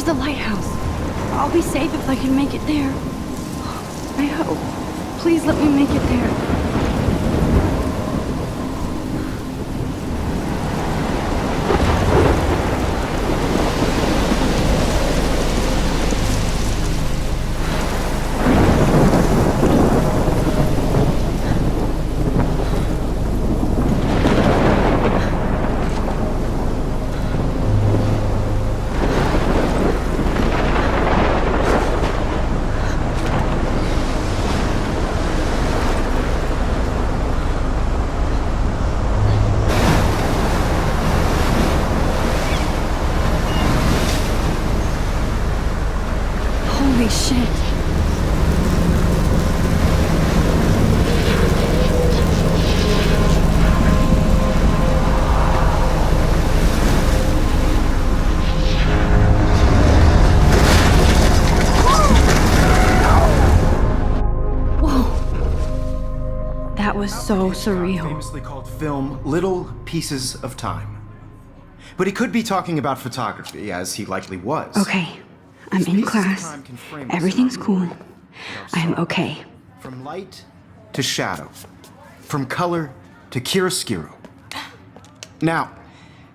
the lighthouse. I'll be safe if I can make it there. I hope. Please let me make it there. Holy shit. Whoa. That was so surreal. Famously called film Little Pieces of Time. But he could be talking about photography, as he likely was. Okay. I'm in class. Everything's cool. I'm okay. From light to shadow. From color to chiaroscuro. Now,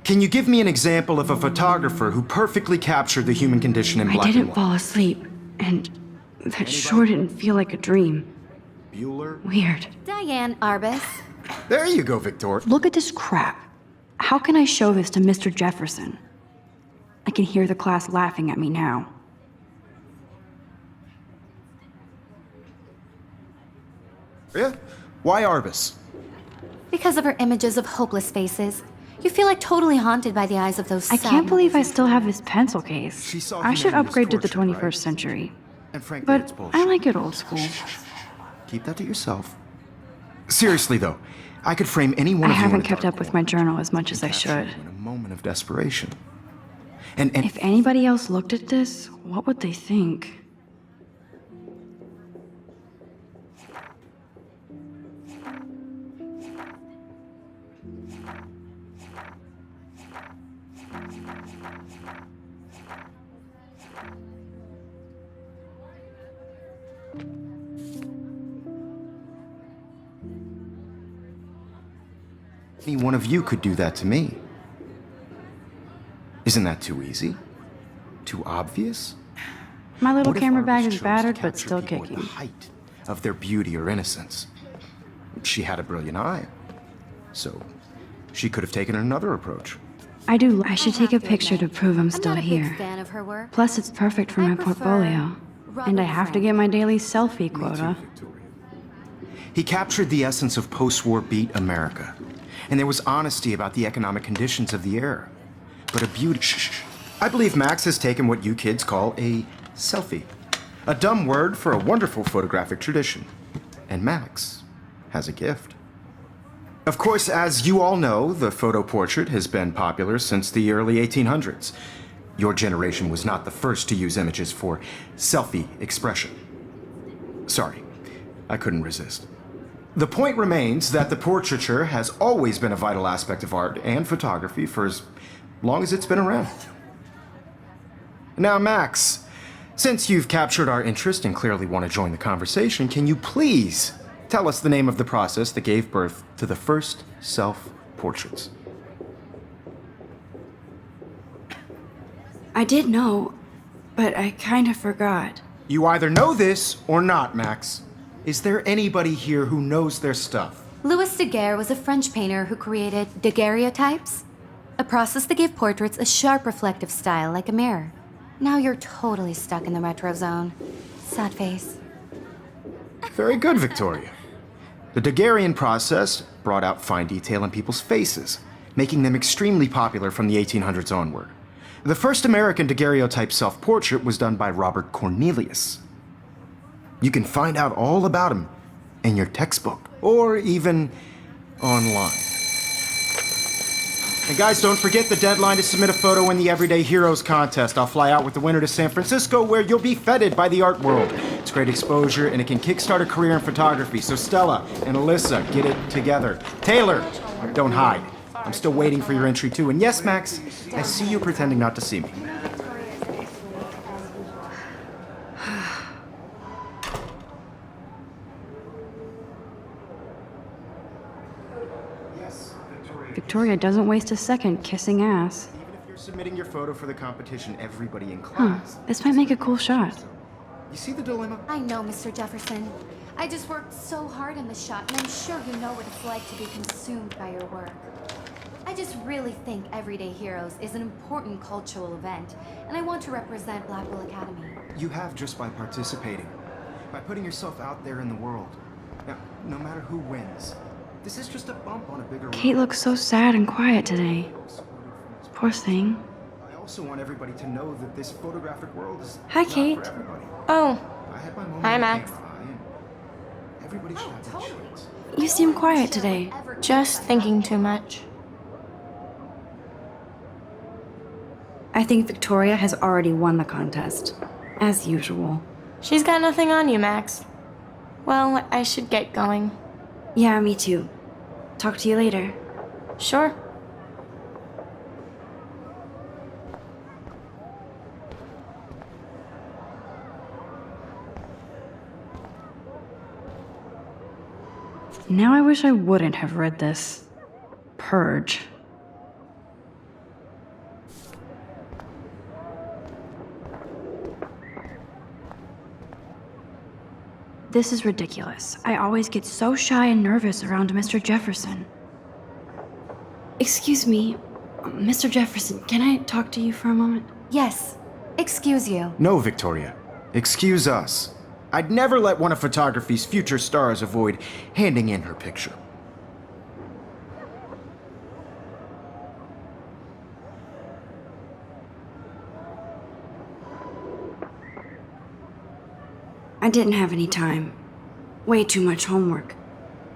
can you give me an example of a photographer who perfectly captured the human condition in black and white? I didn't fall asleep, and that sure didn't feel like a dream. Bueller? Weird. Diane Arbus. There you go, Victor. Look at this crap. How can I show this to Mr. Jefferson? I can hear the class laughing at me now. Yeah? Why Arbus? Because of her images of hopeless faces. You feel like totally haunted by the eyes of those I sad can't believe I faces. still have this pencil case. She saw I should humanity as upgrade to the torture, 21st right? century. And frankly, it's But bullshit. I like it old school. Keep that to yourself. Seriously, though, I could frame any one I of you in haven't a kept dark up with corner my journal as much as I and capture should. you in a moment of desperation. And If anybody else looked at this, what would they think? any one of you could do that to me. Isn't that too easy? Too obvious? My little What if camera Arbus bag chose is to battered but capture still people at kicking. the height of their beauty or innocence? She had a brilliant eye, so she could have taken another approach. I should take a picture to prove I'm still not a here. big fan of her work. Plus, it's perfect for I my prefer portfolio. And I have to get my daily selfie Me too, quota. Victoria. He captured the essence of post-war beat America, and there was honesty about the economic conditions of the era. But a beauty... Shh. I believe Max has taken what you kids call a selfie. A dumb word for a wonderful photographic tradition. And Max has a gift. Of course, as you all know, the photo portrait has been popular since the early 1800s. Your generation was not the first to use images for selfie expression. Sorry, I couldn't resist. The point remains that the portraiture has always been a vital aspect of art and photography for as long as it's been around. Now, Max, since you've captured our interest and clearly want to join the conversation, can you please tell us the name of the process that gave birth to the first self-portraits? I did know, but I kind of forgot. You either know this or not, Max. Is there anybody here who knows their stuff? Louis Daguerre was a French painter who created daguerreotypes, a process that gave portraits a sharp reflective style like a mirror. Now you're totally stuck in the retro zone. Sad face. Very good, Victoria. The Daguerrean process brought out fine detail in people's faces, making them extremely popular from the 1800s onward. The first American daguerreotype self-portrait was done by Robert Cornelius. You can find out all about him in your textbook, or even online. And guys, don't forget the deadline to submit a photo in the Everyday Heroes contest. I'll fly out with the winner to San Francisco, where you'll be feted by the art world. It's great exposure, and it can kickstart a career in photography. So Stella and Alyssa, get it together. Taylor, don't hide. I'm still waiting for your entry too. And yes, Max, I see you pretending not to see me. Victoria doesn't waste a second kissing ass. Even if you're submitting your photo for the competition, everybody in class... This might make a cool shot. You see the dilemma? I know, Mr. Jefferson. I just worked so hard on the shot, and I'm sure you know what it's like to be consumed by your work. I just really think Everyday Heroes is an important cultural event, and I want to represent Blackwell Academy. You have just by participating, by putting yourself out there in the world. Now, no matter who wins, this is just a bump on a bigger road. Kate looks so sad and quiet today. Poor thing. I also want everybody to know that this photographic world is Hi, not Kate. for everybody. Oh, I had my moment Hi, with Max. camera eye, and everybody should have that chance. You seem quiet today. just thinking too much. I think Victoria has already won the contest. As usual. She's got nothing on you, Max. Well, I should get going. Yeah, me too. Talk to you later. Sure. Now I wish I wouldn't have read this. Purge. This is ridiculous. I always get so shy and nervous around Mr. Jefferson. Excuse me, Mr. Jefferson, can I talk to you for a moment? Yes. Excuse you. No, Victoria. Excuse us. I'd never let one of photography's future stars avoid handing in her picture. I didn't have any time. Way too much homework.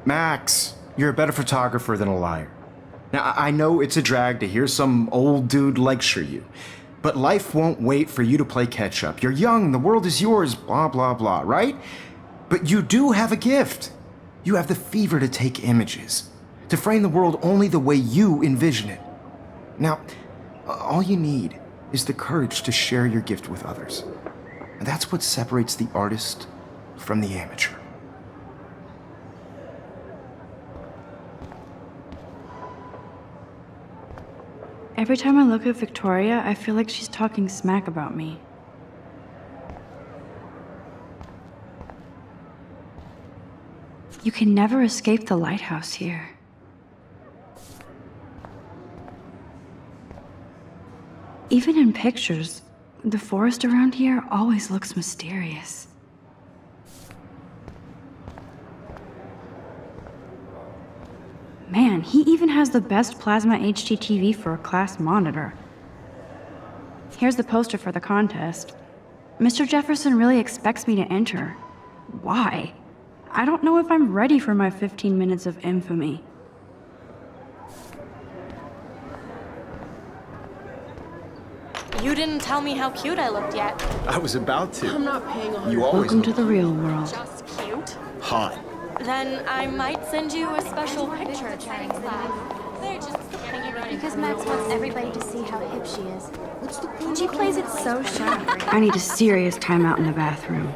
Max, you're a better photographer than a liar. Now, I know it's a drag to hear some old dude lecture you, but life won't wait for you to play catch-up. You're young, the world is yours, blah, blah, blah, right? But you do have a gift. You have the fever to take images, to frame the world only the way you envision it. Now, all you need is the courage to share your gift with others. And that's what separates the artist from the amateur. Every time I look at Victoria, I feel like she's talking smack about me. You can never escape the lighthouse here. Even in pictures, the forest around here always looks mysterious. Man, he even has the best plasma HDTV for a class monitor. Here's the poster for the contest. Mr. Jefferson really expects me to enter. Why? I don't know if I'm ready for my 15 minutes of infamy. You didn't tell me how cute I looked yet. I was about to. I'm not paying on. You always Welcome to look the real world. Just cute? hot. Then I might send you a special picture of Chang's They're just Because Max wants everybody to see how hip she is. She plays it so shy. I need a serious timeout in the bathroom.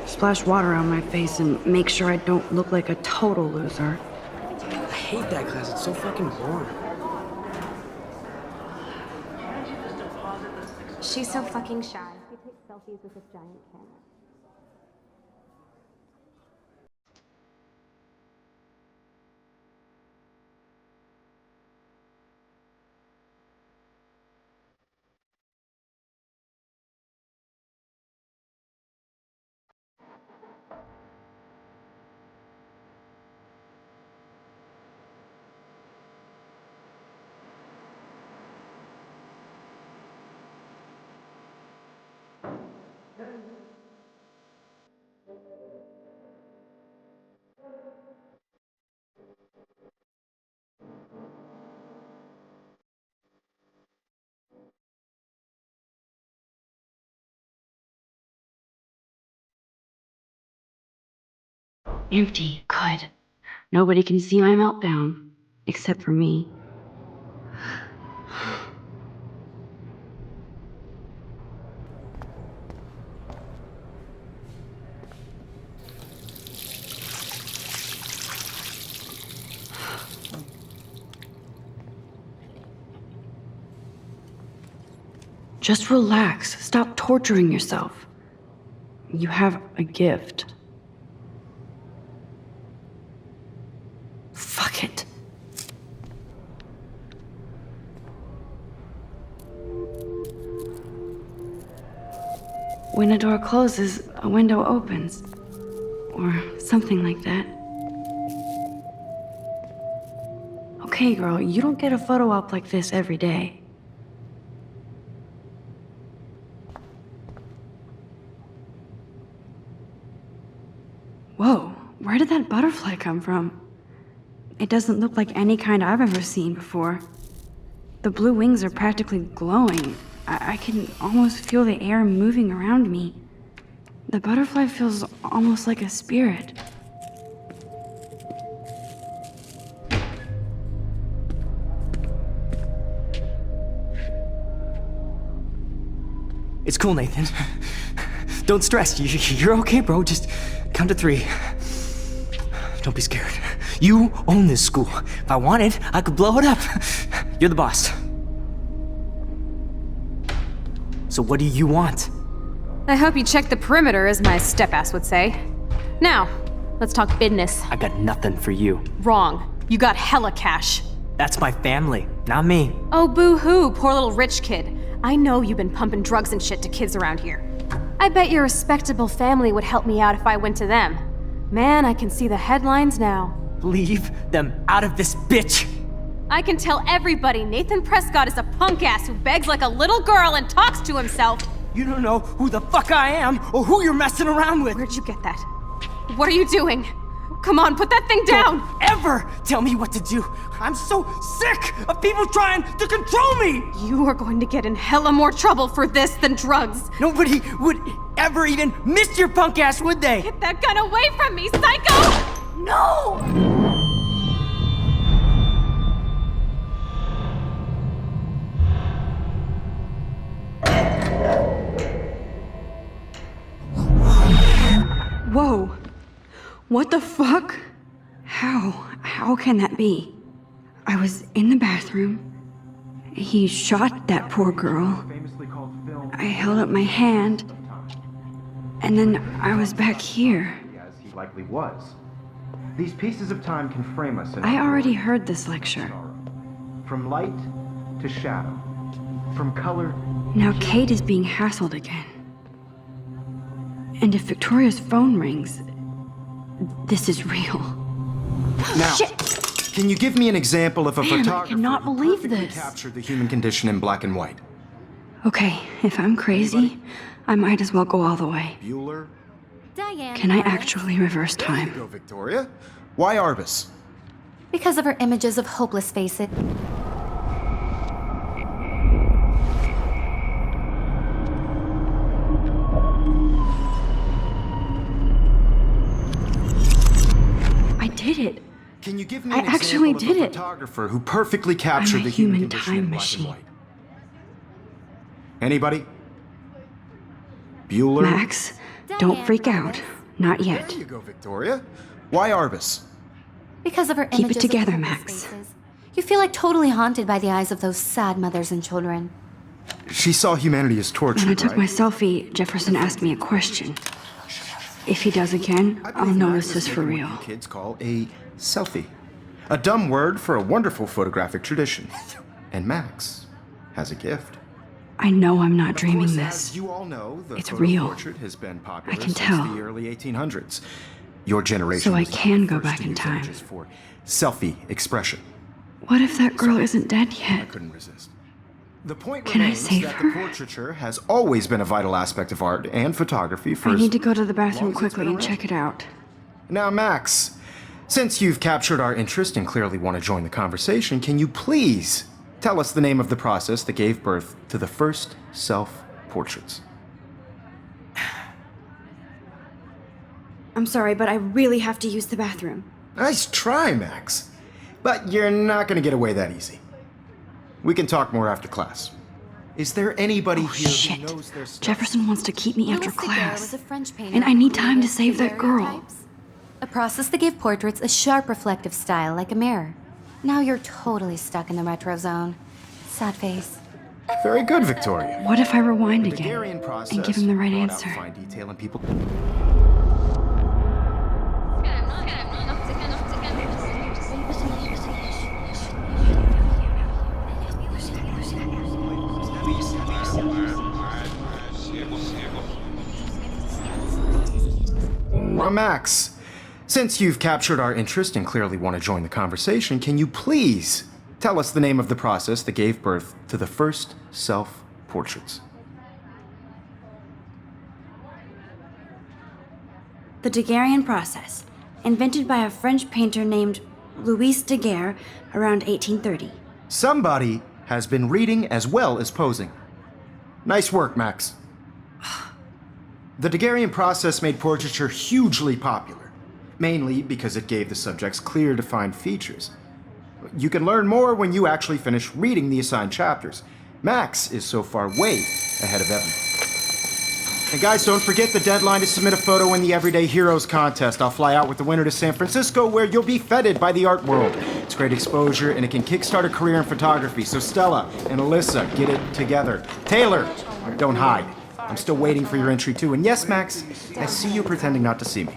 Splash water on my face and make sure I don't look like a total loser. I hate that class. It's so fucking boring. She's so fucking shy. She takes selfies with this giant camera. Empty. Good. Nobody can see my meltdown. Except for me. Just relax. Stop torturing yourself. You have a gift. Fuck it. When a door closes, a window opens. Or something like that. Okay, girl, you don't get a photo op like this every day. Whoa, where did that butterfly come from? It doesn't look like any kind I've ever seen before. The blue wings are practically glowing. I can almost feel the air moving around me. The butterfly feels almost like a spirit. It's cool, Nathan. Don't stress. You're okay, bro. Just count to 3. Don't be scared. You own this school. If I wanted, I could blow it up. You're the boss. So what do you want? I hope you checked the perimeter, as my step-ass would say. Now, let's talk business. I got nothing for you. Wrong. You got hella cash. That's my family, not me. Oh, boo-hoo, poor little rich kid. I know you've been pumping drugs and shit to kids around here. I bet your respectable family would help me out if I went to them. Man, I can see the headlines now. Leave them out of this bitch! I can tell everybody Nathan Prescott is a punk ass who begs like a little girl and talks to himself. You don't know who the fuck I am or who you're messing around with. Where'd you get that? What are you doing? Come on, put that thing down! Don't ever tell me what to do. I'm so sick of people trying to control me! You are going to get in hella more trouble for this than drugs. Nobody would ever even miss your punk ass, would they? Get that gun away from me, psycho! No! Whoa. What the fuck? How can that be? I was in the bathroom. He shot that poor girl. I held up my hand. And then I was back here. As he likely was. These pieces of time can frame us in I our already world. heard this lecture. From light to shadow. From color. Now Kate is being hassled again. And if Victoria's phone rings, this is real. Now, Shit! can you give me an example of a Man, I photographer cannot who believe perfectly this. captured the human condition in black and white? Okay, if I'm crazy, I might as well go all the way. Bueller? Diane. Can I Arbus. actually reverse There you time? go, Victoria. Why Arbus? Because of her images of hopeless faces. I did it. Can you give me I an actually example did of a it. photographer who perfectly captured I'm a the human human condition time in black and machine. white? Anybody? Bueller? Max, don't Diane freak out. Arbus. Not There yet. you go, Victoria. Why Arbus? Because of her Keep it images together, of hopeless Max. faces. You feel like totally haunted by the eyes of those sad mothers and children. She saw humanity as torture, When I took right? my selfie, Jefferson asked me a question. If he does again, I I'll believe know Max this is has for taken real. what you kids call a selfie. A dumb word for a wonderful photographic tradition. And Max has a gift. I know I'm not Of dreaming course, this. as you all know, the It's photo real. portrait has been popular I can since tell. the early 1800s. Your generation So I was the can go first back to in use time. images for selfie expression. What if that girl isn't dead I yet? couldn't resist. The point Can I remains save that her? the portraiture has always been a vital aspect of art and photography for I as need to go to the long bathroom as it's quickly been and around. check it out. Now, Max, since you've captured our interest and clearly want to join the conversation, can you please tell us the name of the process that gave birth to the first self-portraits? I'm sorry, but I really have to use the bathroom. Nice try, Max. But you're not going to get away that easy. We can talk more after class. Is there anybody Oh, here shit. who knows their stuff? Jefferson wants to keep me after Louis Daguerre class. was a French painter And I need who time to created save that girl. daguerreotypes, a process that gave portraits a sharp reflective style like a mirror. Now you're totally stuck in the retro zone. Sad face. Very good, Victoria. What if I rewind The again Daguerrean process and give him the right brought out answer? fine detail in people. Well, Max, since you've captured our interest and clearly want to join the conversation, can you please tell us the name of the process that gave birth to the first self-portraits? The Daguerrean process, invented by a French painter named Louis Daguerre around 1830. Somebody has been reading as well as posing. Nice work, Max. The Daguerrean process made portraiture hugely popular, mainly because it gave the subjects clear, defined features. You can learn more when you actually finish reading the assigned chapters. Max is so far way ahead of Evan. And guys, don't forget the deadline to submit a photo in the Everyday Heroes contest. I'll fly out with the winner to San Francisco, where you'll be feted by the art world. It's great exposure, and it can kickstart a career in photography. So Stella and Alyssa, get it together. Taylor, don't hide. I'm still waiting for your entry too. And yes, Max, I see you pretending not to see me.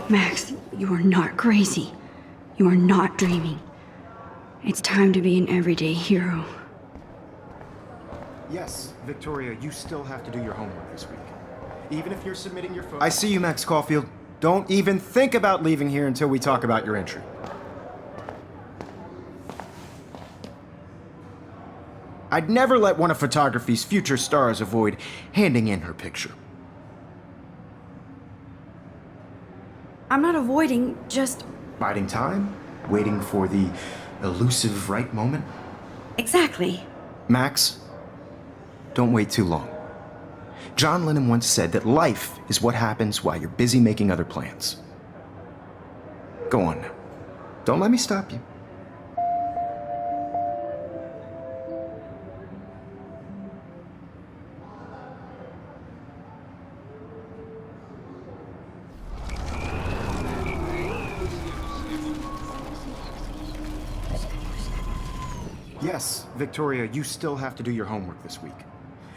Max, you are not crazy. You are not dreaming. It's time to be an everyday hero. Yes, Victoria, you still have to do your homework this week. Even if you're submitting your photo. I see you, Max Caulfield. Don't even think about leaving here until we talk about your entry. I'd never let one of photography's future stars avoid handing in her picture. I'm not avoiding, just. Biding time, waiting for the elusive right moment. Exactly. Max, don't wait too long. John Lennon once said that life is what happens while you're busy making other plans. Go on now. Don't let me stop you. Yes, Victoria, you still have to do your homework this week.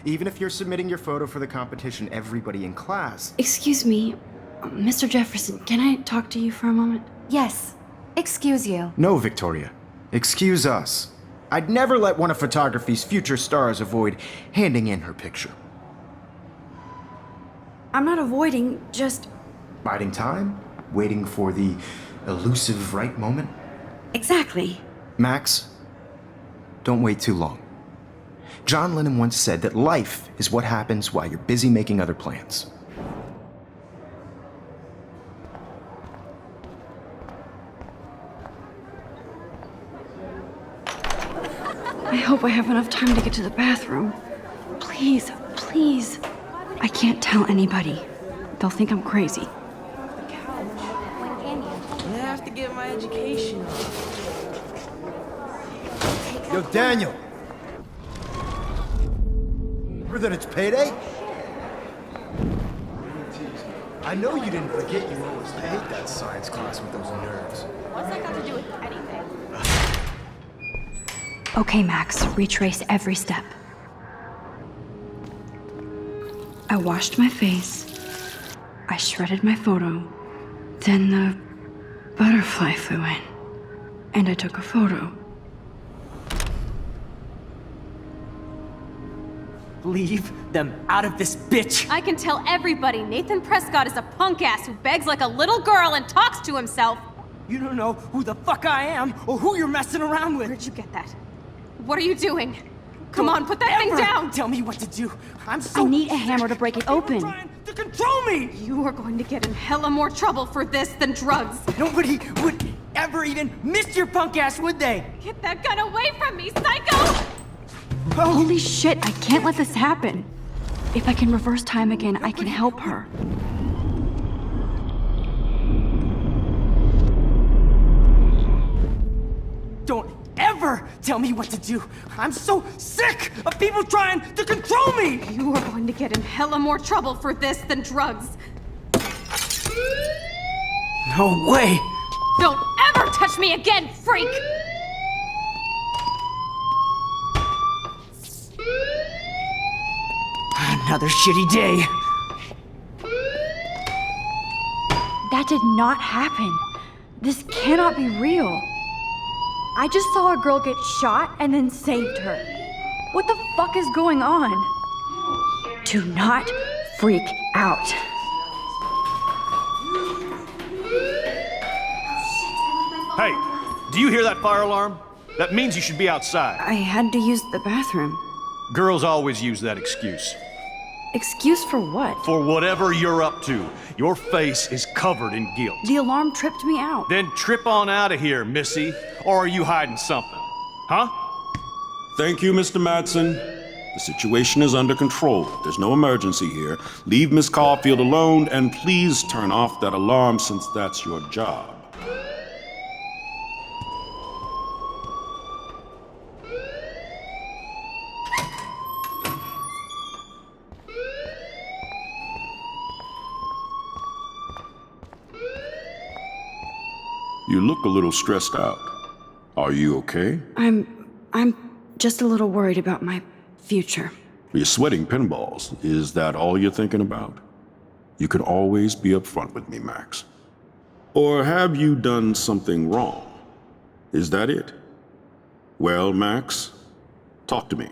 Even if you're submitting your photo for the competition, everybody in class. Excuse me, Mr. Jefferson, can I talk to you for a moment? Yes. Excuse you. No, Victoria. Excuse us. I'd never let one of photography's future stars avoid handing in her picture. I'm not avoiding, just. Biding time, waiting for the elusive right moment. Exactly. Max, don't wait too long. John Lennon once said that life is what happens while you're busy making other plans. I hope I have enough time to get to the bathroom. Please, please. I can't tell anybody. They'll think I'm crazy. I have to get my education up. Yo, Daniel! Remember that it's payday? I know you didn't forget you always hate that science class with those nerds. What's that got to do with anything? Okay, Max, retrace every step. I washed my face. I shredded my photo. Then the butterfly flew in. And I took a photo. Leave them out of this bitch! I can tell everybody Nathan Prescott is a punk ass who begs like a little girl and talks to himself. You don't know who the fuck I am or who you're messing around with. Where'd you get that? What are you doing? Come on, put that thing Ever down! Tell me what to do. I'm so I need a hammer to break it People open. trying to control me. You are going to get in hella more trouble for this than drugs. Nobody would ever even miss your punk ass, would they? Get that gun away from me, psycho! Holy shit, I can't let this happen. If I can reverse time again, I can help her. Don't ever tell me what to do. I'm so sick of people trying to control me. You are going to get in hella more trouble for this than drugs. No way. Don't ever touch me again, freak! Another shitty day. That did not happen. This cannot be real. I just saw a girl get shot and then saved her. What the fuck is going on? Do not freak out. Hey, do you hear that fire alarm? That means you should be outside. I had to use the bathroom. Girls always use that excuse. Excuse for what? For whatever you're up to, your face is covered in guilt. The alarm tripped me out. Then trip on out of here, Missy. Or are you hiding something? Huh? Thank you, Mr. Madsen. The situation is under control. There's no emergency here. Leave Miss Caulfield alone, and please turn off that alarm since that's your job. You look a little stressed out. Are you okay? I'm just a little worried about my future. You're sweating pinballs. Is that all you're thinking about? You can always be upfront with me, Max. Or have you done something wrong? Is that it? Well, Max, talk to me.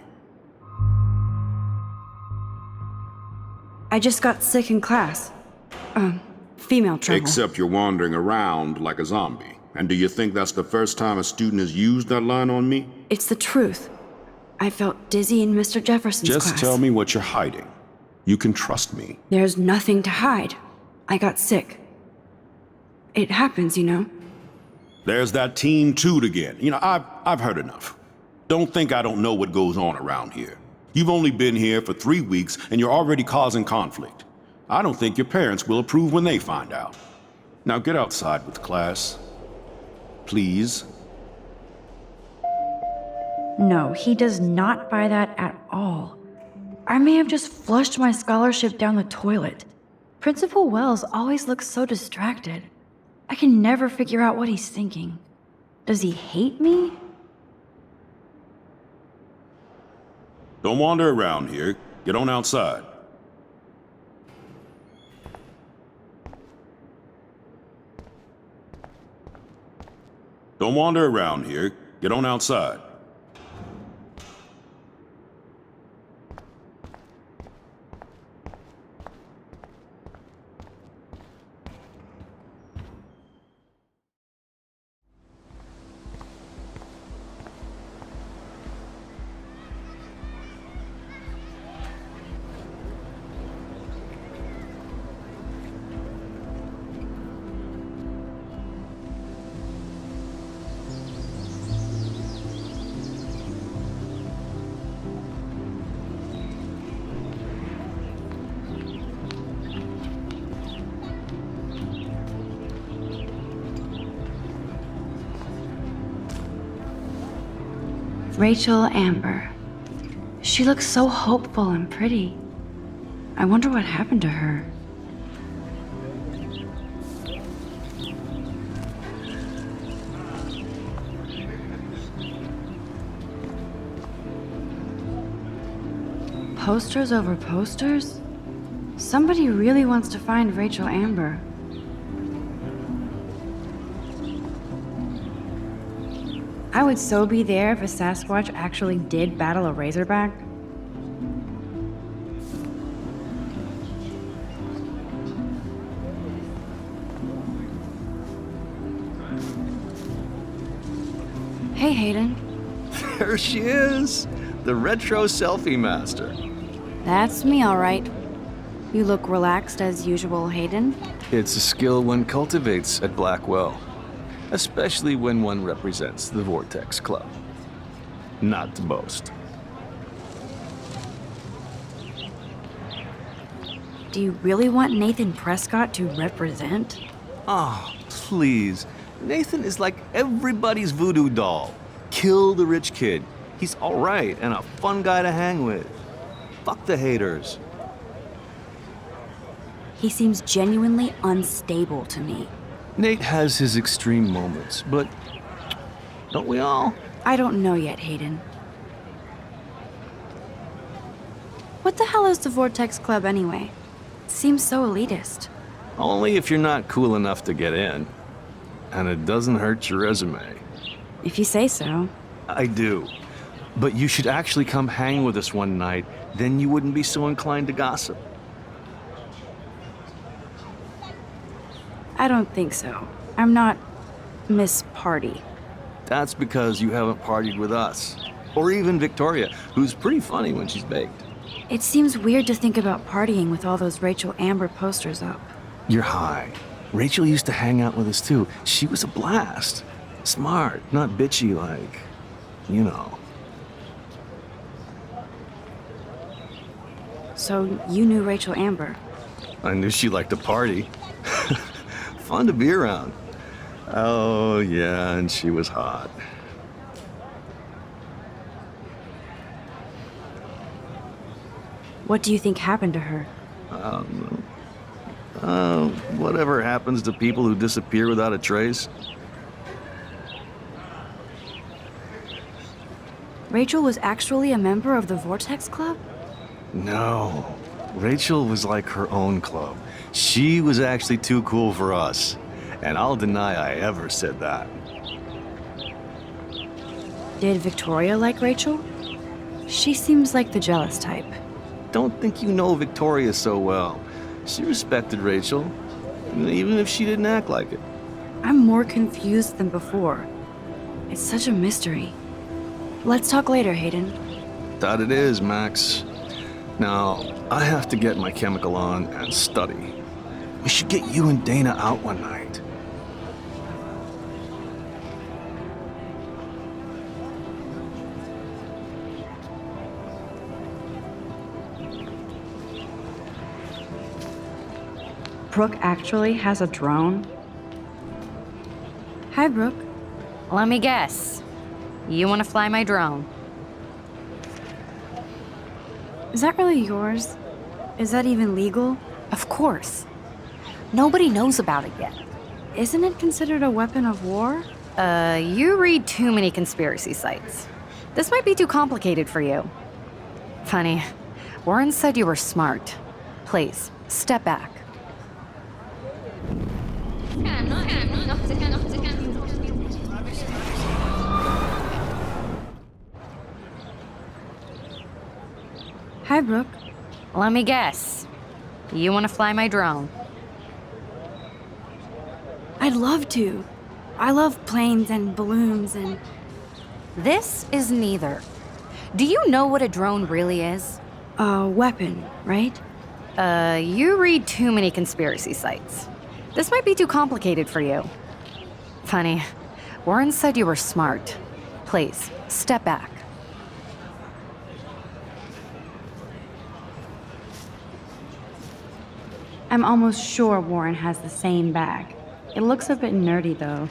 I just got sick in class. Female trouble. Except you're wandering around like a zombie. And do you think that's the first time a student has used that line on me? It's the truth. I felt dizzy in Mr. Jefferson's class. Just tell me what you're hiding. You can trust me. There's nothing to hide. I got sick. It happens, you know. There's that teen toot again. You know, I've heard enough. Don't think I don't know what goes on around here. You've only been here for 3 weeks and you're already causing conflict. I don't think your parents will approve when they find out. Now get outside with class. Please. No, he does not buy that at all. I may have just flushed my scholarship down the toilet. Principal Wells always looks so distracted. I can never figure out what he's thinking. Does he hate me? Don't wander around here. Get on outside. Don't wander around here. Get on outside. Rachel Amber. She looks so hopeful and pretty. I wonder what happened to her. Posters over posters? Somebody really wants to find Rachel Amber. I would so be there if a Sasquatch actually did battle a Razorback. Hey, Hayden. There she is, the retro selfie master. That's me, all right. You look relaxed as usual, Hayden. It's a skill one cultivates at Blackwell, especially when one represents the Vortex Club. Not to boast. Do you really want Nathan Prescott to represent? Oh, please. Nathan is like everybody's voodoo doll. Kill the rich kid. He's all right and a fun guy to hang with. Fuck the haters. He seems genuinely unstable to me. Nate has his extreme moments, but don't we all? I don't know yet, Hayden. What the hell is the Vortex Club anyway? It seems so elitist. Only if you're not cool enough to get in. And it doesn't hurt your resume. If you say so. I do. But you should actually come hang with us one night, then you wouldn't be so inclined to gossip. I don't think so. I'm not Miss Party. That's because you haven't partied with us. Or even Victoria, who's pretty funny when she's baked. It seems weird to think about partying with all those Rachel Amber posters up. You're high. Rachel used to hang out with us too. She was a blast. Smart, not bitchy like, you know. So you knew Rachel Amber? I knew she liked to party. Fun to be around. Oh, yeah, and she was hot. What do you think happened to her? Whatever happens to people who disappear without a trace. Rachel was actually a member of the Vortex Club? No. Rachel was like her own club. She was actually too cool for us. And I'll deny I ever said that. Did Victoria like Rachel? She seems like the jealous type. Don't think you know Victoria so well. She respected Rachel, even if she didn't act like it. I'm more confused than before. It's such a mystery. Let's talk later, Hayden. That it is, Max. Now, I have to get my chemical on and study. We should get you and Dana out one night. Brooke actually has a drone? Hi, Brooke. Let me guess. You want to fly my drone? Is that really yours? Is that even legal? Of course. Nobody knows about it yet. Isn't it considered a weapon of war? You read too many conspiracy sites. This might be too complicated for you. Funny, Warren said you were smart. Please, step back. Hi, Brooke. Let me guess. You want to fly my drone? I'd love to. I love planes and balloons and... This is neither. Do you know what a drone really is? A weapon, right? You read too many conspiracy sites. This might be too complicated for you. Funny, Warren said you were smart. Please, step back. I'm almost sure Warren has the same bag. It looks a bit nerdy, though.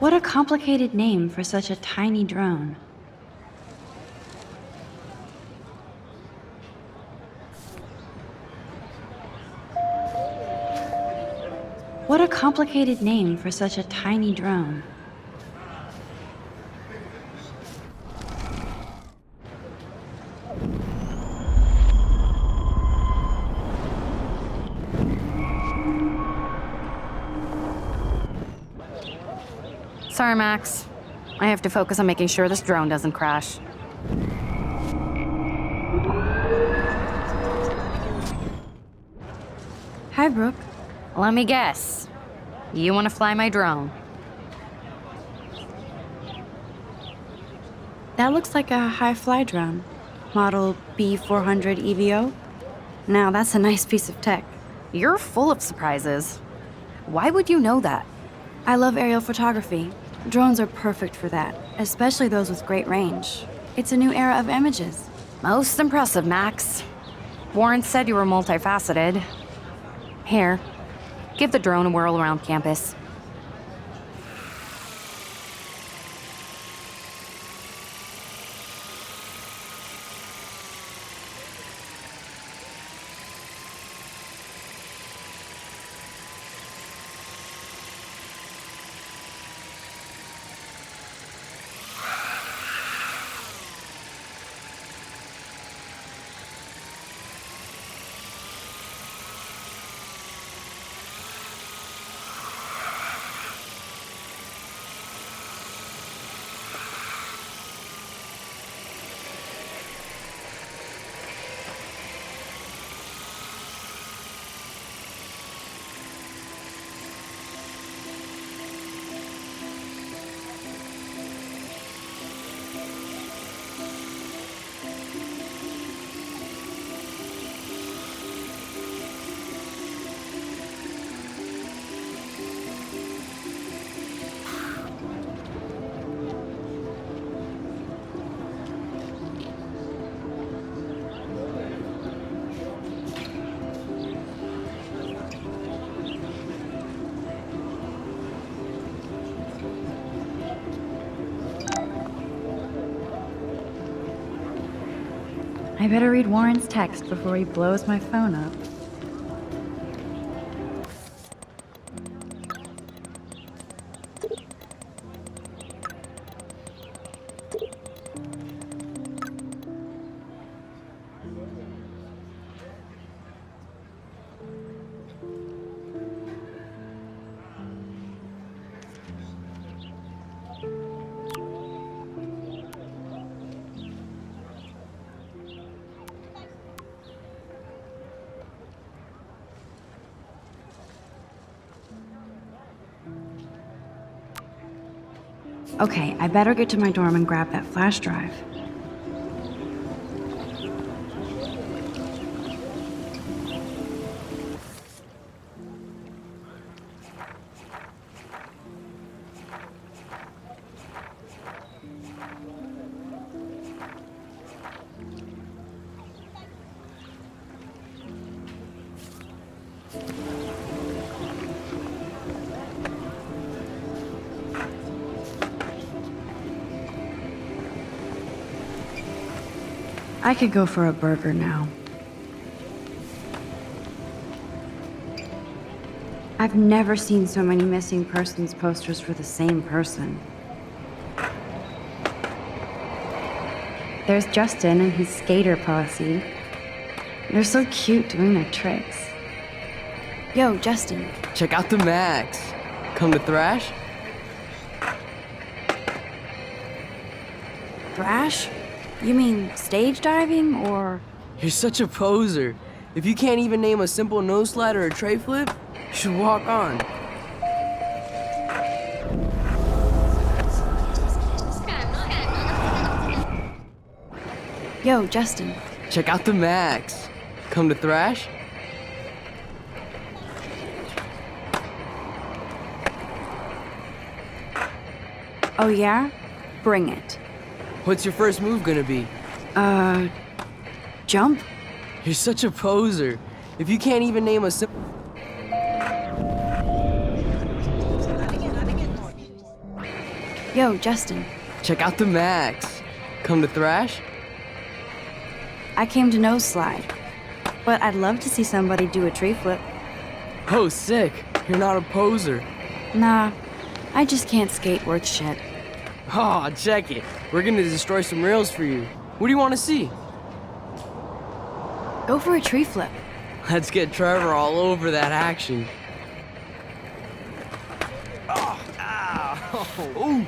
What a complicated name for such a tiny drone. What a complicated name for such a tiny drone. Sorry, Max. I have to focus on making sure this drone doesn't crash. Hi, Brooke. Let me guess. You want to fly my drone? That looks like a high-fly drone. Model B400 EVO. Now, that's a nice piece of tech. You're full of surprises. Why would you know that? I love aerial photography. Drones are perfect for that, especially those with great range. It's a new era of images. Most impressive, Max. Warren said you were multifaceted. Here, give the drone a whirl around campus. I better read Warren's text before he blows my phone up. Okay, I better get to my dorm and grab that flash drive. I could go for a burger now. I've never seen so many missing persons posters for the same person. There's Justin and his skater posse. They're so cute doing their tricks. Yo, Justin. Check out the Max. Come to thrash? Thrash? You mean stage diving, or...? You're such a poser. If you can't even name a simple nose slide or a tray flip, you should walk on. Yo, Justin. Check out the Max. Come to thrash? Oh yeah? Bring it. What's your first move gonna be? Jump? You're such a poser. If you can't even name a simple... Yo, Justin. Check out the Max. Come to thrash? I came to nose slide. But I'd love to see somebody do a tree flip. Oh, sick. You're not a poser. Nah, I just can't skate worth shit. Aw, check it. We're gonna destroy some rails for you. What do you want to see? Go for a tree flip. Let's get Trevor all over that action. Ooh.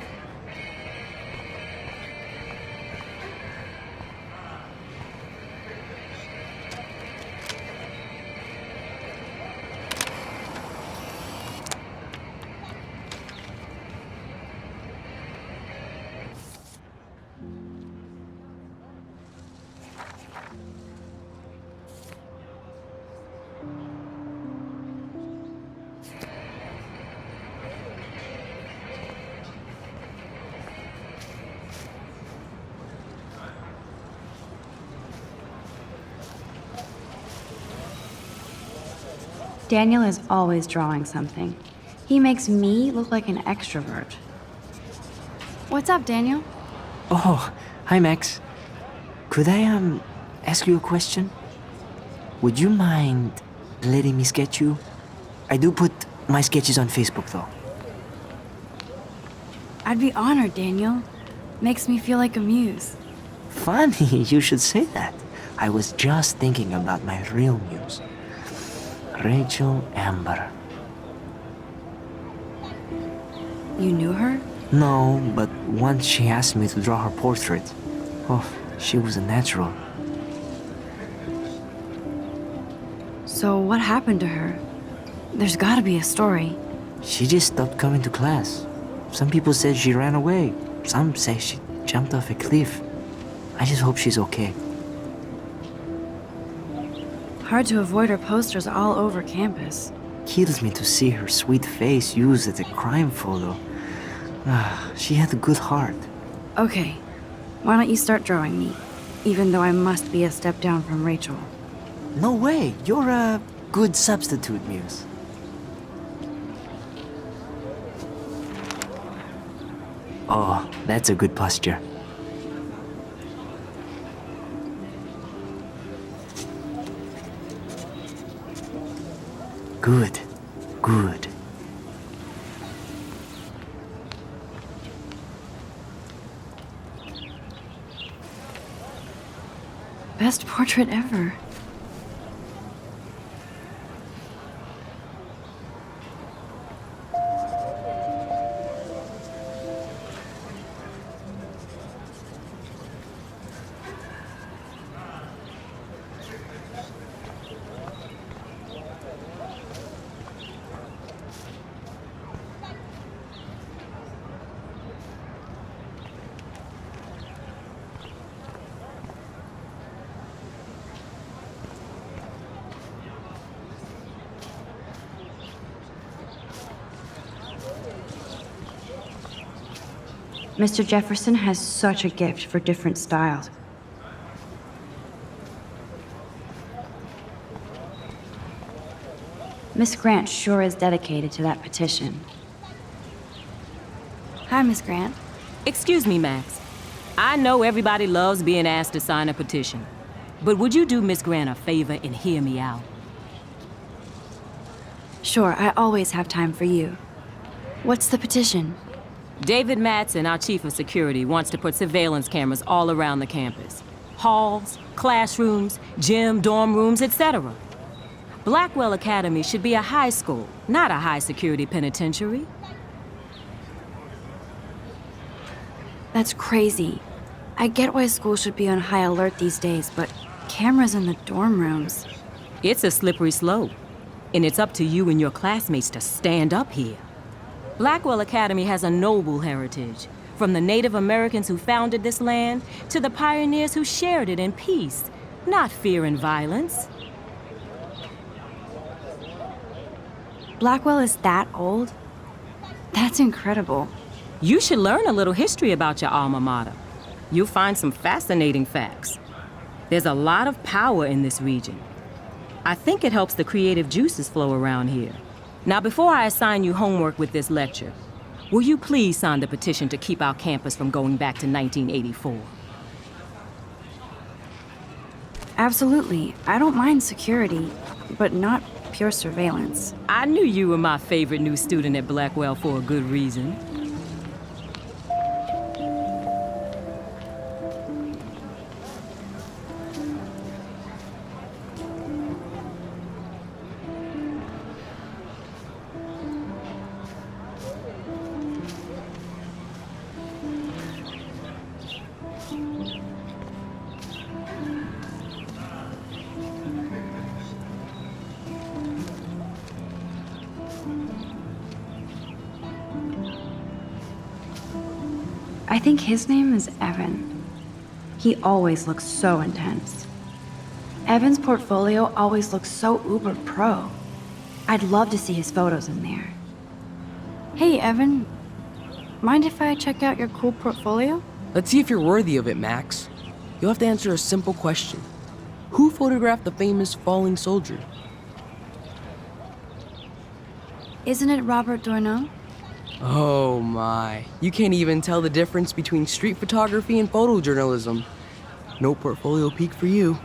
Daniel is always drawing something. He makes me look like an extrovert. What's up, Daniel? Oh, hi, Max. Could I, ask you a question? Would you mind letting me sketch you? I do put my sketches on Facebook, though. I'd be honored, Daniel. Makes me feel like a muse. Funny, you should say that. I was just thinking about my real muse. Rachel Amber. You knew her? No, but once she asked me to draw her portrait. Oh, she was a natural. So what happened to her? There's gotta be a story. She just stopped coming to class. Some people said she ran away. Some say she jumped off a cliff. I just hope she's okay. Hard to avoid her posters all over campus. Kills me to see her sweet face used as a crime photo. She had a good heart. Okay, why don't you start drawing me? Even though I must be a step down from Rachel. No way, you're a good substitute, Muse. Oh, that's a good posture. Good, good. Best portrait ever. Mr. Jefferson has such a gift for different styles. Miss Grant sure is dedicated to that petition. Hi, Miss Grant. Excuse me, Max. I know everybody loves being asked to sign a petition, but would you do Miss Grant a favor and hear me out? Sure, I always have time for you. What's the petition? David Matson, our chief of security, wants to put surveillance cameras all around the campus. Halls, classrooms, gym, dorm rooms, etc. Blackwell Academy should be a high school, not a high-security penitentiary. That's crazy. I get why schools should be on high alert these days, but cameras in the dorm rooms... It's a slippery slope, and it's up to you and your classmates to stand up here. Blackwell Academy has a noble heritage, from the Native Americans who founded this land to the pioneers who shared it in peace, not fear and violence. Blackwell is that old? That's incredible. You should learn a little history about your alma mater. You'll find some fascinating facts. There's a lot of power in this region. I think it helps the creative juices flow around here. Now, before I assign you homework with this lecture, will you please sign the petition to keep our campus from going back to 1984? Absolutely. I don't mind security, but not pure surveillance. I knew you were my favorite new student at Blackwell for a good reason. I think his name is Evan. He always looks so intense. Evan's portfolio always looks so uber pro. I'd love to see his photos in there. Hey, Evan. Mind if I check out your cool portfolio? Let's see if you're worthy of it, Max. You'll have to answer a simple question. Who photographed the famous falling soldier? Isn't it Robert Dourneau? Oh my. You can't even tell the difference between street photography and photojournalism. No portfolio peak for you.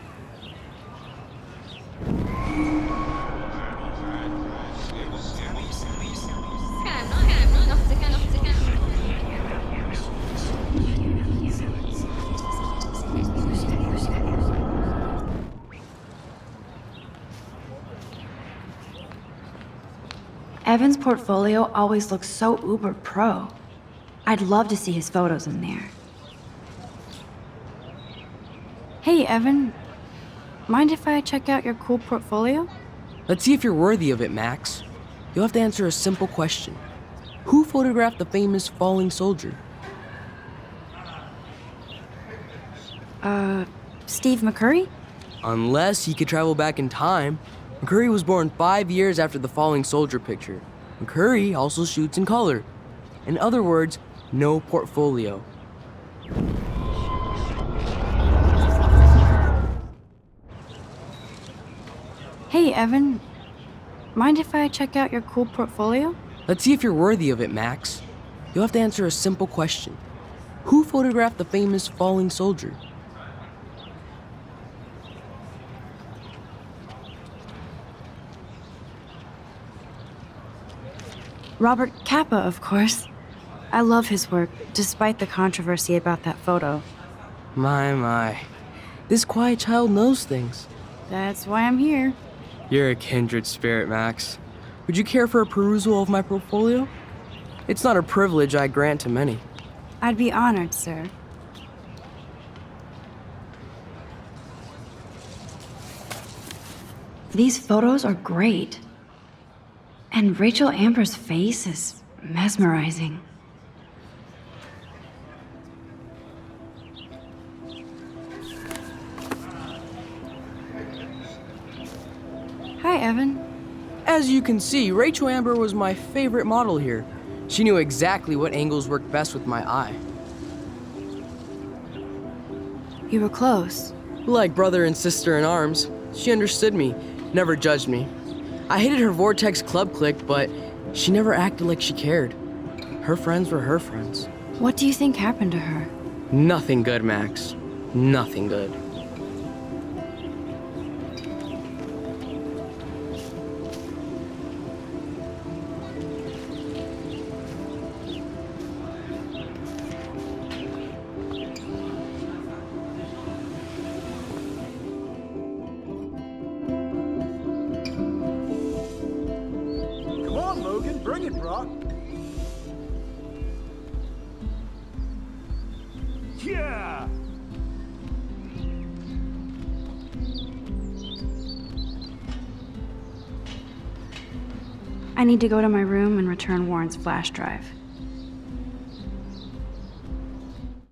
Evan's portfolio always looks so uber pro. I'd love to see his photos in there. Hey, Evan. Mind if I check out your cool portfolio? Let's see if you're worthy of it, Max. You'll have to answer a simple question. Who photographed the famous falling soldier? Steve McCurry? Unless he could travel back in time. McCurry was born 5 years after the falling soldier picture. McCurry also shoots in color. In other words, no portfolio. Hey, Evan. Mind if I check out your cool portfolio? Let's see if you're worthy of it, Max. You'll have to answer a simple question. Who photographed the famous falling soldier? Robert Capa, of course. I love his work, despite the controversy about that photo. My. This quiet child knows things. That's why I'm here. You're a kindred spirit, Max. Would you care for a perusal of my portfolio? It's not a privilege I grant to many. I'd be honored, sir. These photos are great. And Rachel Amber's face is mesmerizing. Hi, Evan. As you can see, Rachel Amber was my favorite model here. She knew exactly what angles worked best with my eye. You were close. Like brother and sister in arms. She understood me, never judged me. I hated her Vortex Club clique, but she never acted like she cared. Her friends were her friends. What do you think happened to her? Nothing good, Max. Nothing good. Bring it, bro. Yeah! I need to go to my room and return Warren's flash drive.